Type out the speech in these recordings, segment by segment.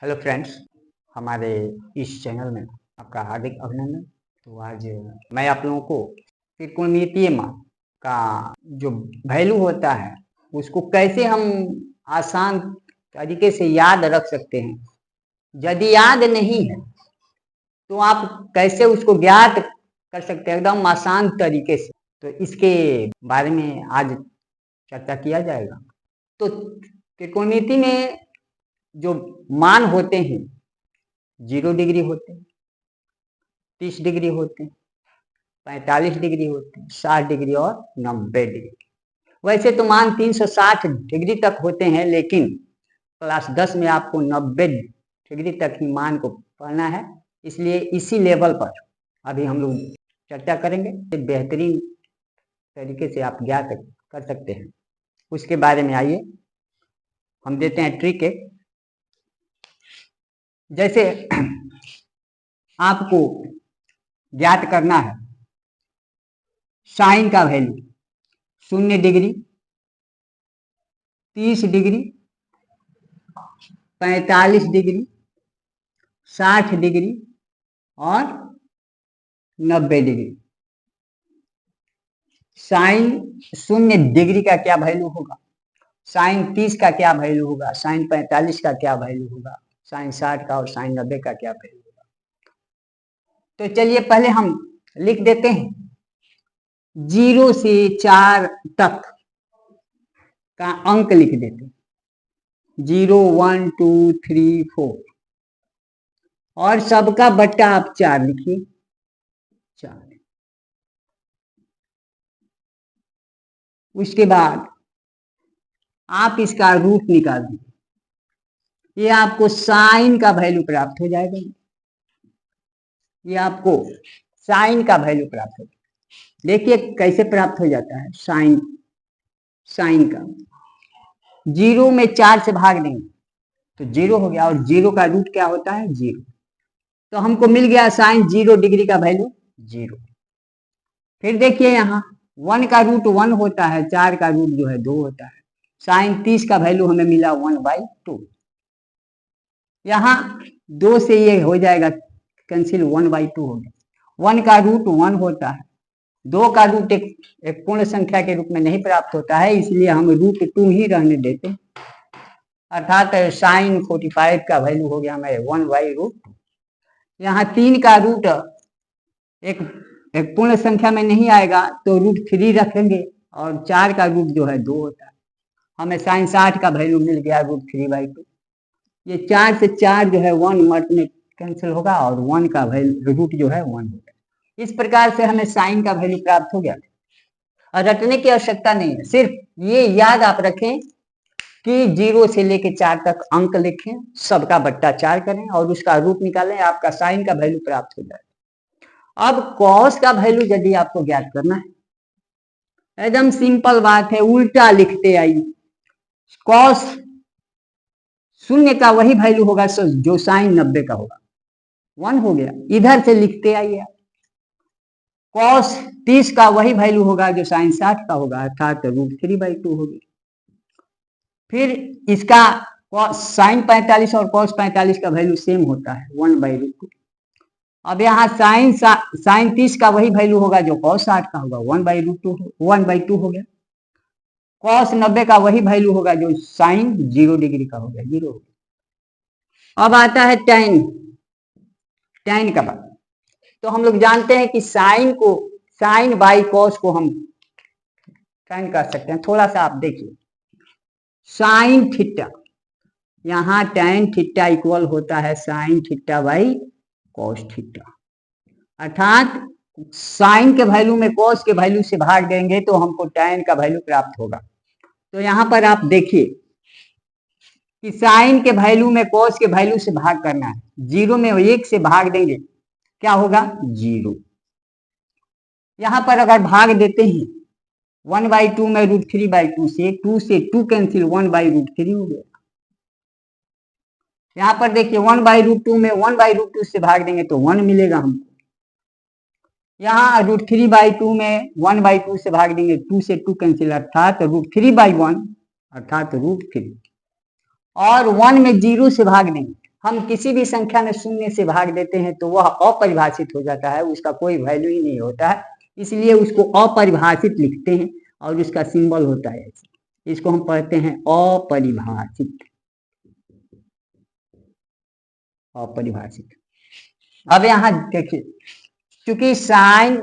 Hello friends, हमारे इस channel में आपका हार्दिक अभिनंदन। तो आज मैं आप लोगों को त्रिकोणमितीय मान का जो वैल्यू होता है उसको कैसे हम आसान तरीके से याद रख सकते हैं। यदि याद नहीं है तो आप कैसे उसको ज्ञात कर सकते हैं एकदम आसान तरीके से। तो इसके बारे में आज चर्चा किया जाएगा। तो त्रिकोणमिति में जो मान होते हैं 0 डिग्री होते हैं, 30 डिग्री होते हैं, 45 डिग्री होते हैं, 60 डिग्री और 90 डिग्री। वैसे तो मान 360 डिग्री तक होते हैं, लेकिन क्लास 10 में आपको 90 डिग्री तक ही मान को पढ़ना है, इसलिए इसी लेवल पर अभी हम लोग चर्चा करेंगे। बेहतरीन तरीके से आप ज्ञात कर सकते हैं उसके बारे में आइए हम देते हैं ट्रिक। एक जैसे आपको ज्ञात करना है साइन का value 0 degree, 30 degree, 45 degree, 60 degree और 90 डिग्री। साइन 0 डिग्री का क्या वैल्यू होगा, साइन 30 का क्या वैल्यू होगा, साइन 45 का क्या वैल्यू होगा, साइन 60 का और साइन 90 का क्या वैल्यू होगा। तो चलिए पहले हम लिख देते हैं 0 से 4 तक का अंक लिख देते हैं, 0 1 2 3 4 और सबका बट्टा आप 4 लिखिए, 4। उसके बाद आप इसका रूट निकाल दीजिए, ये आपको साइन का वैल्यू प्राप्त हो जाएगा। ये आपको साइन का वैल्यू प्राप्त हो जाएगा। देखिए कैसे प्राप्त हो जाता है साइन का 0 में 4 से भाग देंगे तो 0 हो गया, और 0 का रूट क्या होता है 0। तो हमको मिल गया साइन 0 डिग्री का वैल्यू 0। फिर देखिए यहाँ 1 का रूट 1 होता है, 4 का रूट जो है 2 होता है। साइन 30 का वैल्यू हमें मिला 1/2। यहाँ 2 से ये हो जाएगा कैंसिल, 1/2 हो गया। 1 का रूट 1 होता है, 2 का रूट एक पूर्ण संख्या के रूप में नहीं प्राप्त होता है, इसलिए हम रूट 2 ही रहने देते हैं। अर्थात साइन 45 का वैल्यू हो गया हमें 1/√2। यहाँ 3 का रूट एक पूर्ण संख्या में नहीं आएगा तो √3 रखेंगे, और 4 का रूट जो है 2 होता है। हमें साइन 60 का वैल्यू मिल गया √3/2। ये 4 से 4 जो है 1 में कैंसिल होगा, और 1 का वैल्यू रूट जो है 1 होगा। इस प्रकार से हमें साइन का वैल्यू प्राप्त हो गया, और रटने की आवश्यकता नहीं है। सिर्फ ये याद आप रखें कि 0 से लेके 4 तक अंक लिखें, सबका बट्टा 4 करें और उसका रूट निकालें, आपका साइन का वैल्यू प्राप्त हो जाए। अब कॉस का वैल्यू यदि आपको ज्ञात करना है, एकदम सिंपल बात है, उल्टा लिखते आइए। कॉस 0 का वही वैल्यू होगा जो साइन 90 का होगा, 1 हो गया। इधर से लिखते आइए, कॉस 30 का वही वैल्यू होगा जो साइन 60 का होगा, अर्थात √3/2 होगी। फिर इसका साइन 45 और कॉस 45 का वैल्यू सेम होता है, 1/√2। अब यहाँ साइन 30 का वही वैल्यू होगा जो कॉस 60 का होगा, 1/2 हो गया। कॉस 90 का वही वैल्यू होगा जो साइन 0 डिग्री का हो गया, 0 हो गया। अब आता है टैन का बात। तो हम लोग जानते हैं कि साइन बाई कॉस को हम टैन कर सकते हैं। थोड़ा सा आप देखिए, साइन थीटा, यहाँ टैन थीटा इक्वल होता है sine theta by cos theta. अर्थात साइन के वैल्यू में कॉस के वैल्यू से भाग देंगे तो हमको टैन का वैल्यू प्राप्त होगा। तो यहाँ पर आप देखिए कि साइन के वैल्यू में कॉस के वैल्यू से भाग करना है, 0 में 1 से भाग देंगे क्या होगा 0। यहाँ पर अगर भाग देते हैं 1/2 में √3/2 से 2 कैंसिल, 1/√3 हो गया। यहाँ पर देखिए 1/√2 में 1/√2 से भाग देंगे तो 1 मिलेगा हमको। यहाँ √3/2 में 1/2 से भाग देंगे, 2 से 2 कैंसिल, अर्थात √3/1 अर्थात √3। और 1 में 0 से भाग देंगे हम किसी भी संख्या में शून्य से भाग देते हैं तो वह अपरिभाषित हो जाता है, उसका कोई वैल्यू ही नहीं होता है, इसलिए उसको अपरिभाषित लिखते हैं और उसका सिंबल होता है ऐसे। इसको हम पढ़ते हैं अपरिभाषित। अपरिभाषित। अब यहाँ देखिए, क्योंकि साइन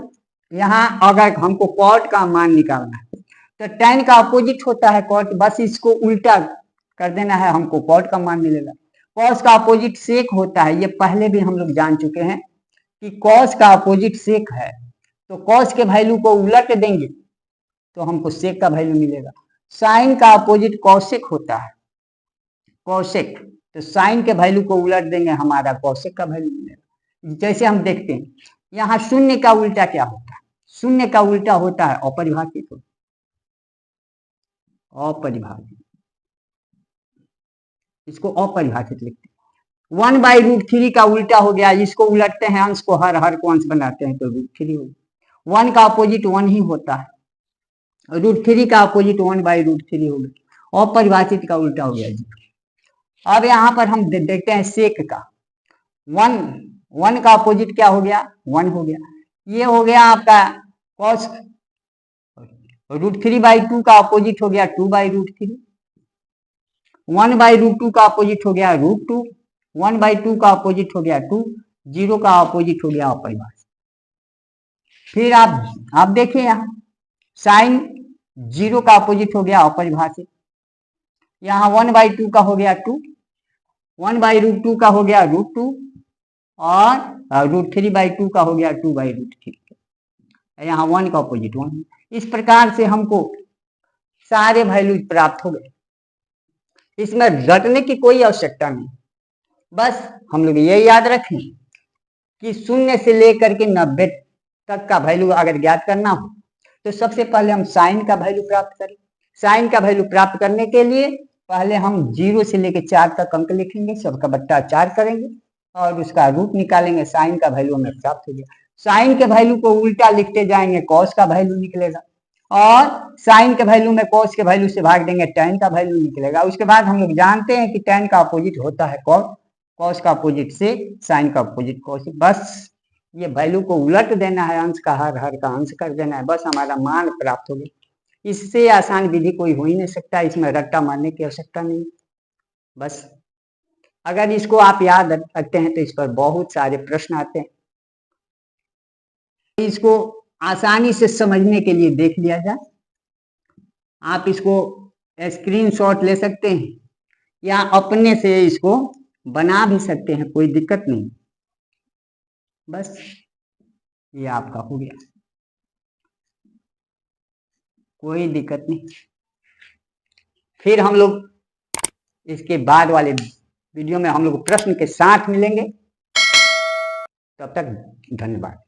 यहाँ अगर हमको कॉट का मान निकालना है तो tan का अपोजिट होता है कॉट, बस इसको उल्टा कर देना है, हमको कॉट का मान मिलेगा। कॉस का अपोजिट सेक होता है, ये पहले भी हम लोग जान चुके हैं कि कॉस का अपोजिट सेक है, तो कॉस के वैल्यू को उलट देंगे तो हमको सेक का वैल्यू मिलेगा। साइन का अपोजिट कॉसेक होता है, कॉसेक, तो साइन के वैल्यू को उलट देंगे, हमारा कॉसेक का वैल्यू मिलेगा। जैसे हम देखते हैं यहाँ शून्य का उल्टा क्या होता है, शून्य का उल्टा होता है अपरिभाषित, अपरिभाषित, इसको अपरिभाषित लिखते हैं। 1/√3 का उल्टा हो गया, इसको उलटते हैं, अंश को हर को अंश बनाते हैं तो √3 हो गया। 1 का अपोजिट 1 ही होता है, √3 का अपोजिट 1/√3 हो गया, अपरिभाषित का उल्टा हो गया जी। अब यहाँ पर हम देखते हैं सेक का, 1 का अपोजिट क्या हो गया, 1 हो गया। ये हो गया आपका कॉस, √3/2 का अपोजिट हो गया 2/√3, 1/√2 का अपोजिट हो गया √2, 1/2 का अपोजिट हो गया 2, 0 का अपोजिट हो गया अपरिभाषित। फिर आप देखिए यहाँ साइन 0 का अपोजिट हो गया अपरिभाषित, यहाँ 1/2 का हो गया 2, 1/√2 का हो गया √2 और √3/2 का हो गया 2/√3, यहाँ 1 का अपोजिट 1। इस प्रकार से हमको सारे वैल्यू प्राप्त हो गए, इसमें रटने की कोई आवश्यकता नहीं, बस हम लोग ये याद रखें कि 0 से लेकर के 90 तक का वैल्यू अगर ज्ञात करना हो तो सबसे पहले हम साइन का वैल्यू प्राप्त करें। साइन का वैल्यू प्राप्त करने के लिए पहले हम 0 से लेकर 4 तक अंक लिखेंगे, सबका बट्टा 4 करेंगे और उसका रूट निकालेंगे, साइन का वैल्यू हमें प्राप्त हो गया। साइन के वैल्यू को उल्टा लिखते जाएंगे, कॉस का वैल्यू निकलेगा, और साइन के वैल्यू में कॉस के वैल्यू से भाग देंगे, tan का वैल्यू निकलेगा। उसके बाद हम लोग जानते हैं कि tan का अपोजिट होता है कॉस, कॉस का अपोजिट से साइन का अपोजिट कॉस, बस ये वैल्यू को उलट देना है, अंश का हर का अंश कर देना है, बस हमारा मान प्राप्त हो गया। इससे आसान विधि कोई हो ही नहीं सकता, इसमें रट्टा मारने की आवश्यकता नहीं। बस अगर इसको आप याद रखते हैं तो इस पर बहुत सारे प्रश्न आते हैं, इसको आसानी से समझने के लिए देख लिया जाए। आप इसको स्क्रीनशॉट ले सकते हैं या अपने से इसको बना भी सकते हैं, कोई दिक्कत नहीं। बस ये आपका हो गया, कोई दिक्कत नहीं। फिर हम लोग इसके बाद वाले वीडियो में हम लोग प्रश्न के साथ मिलेंगे, तब तक धन्यवाद।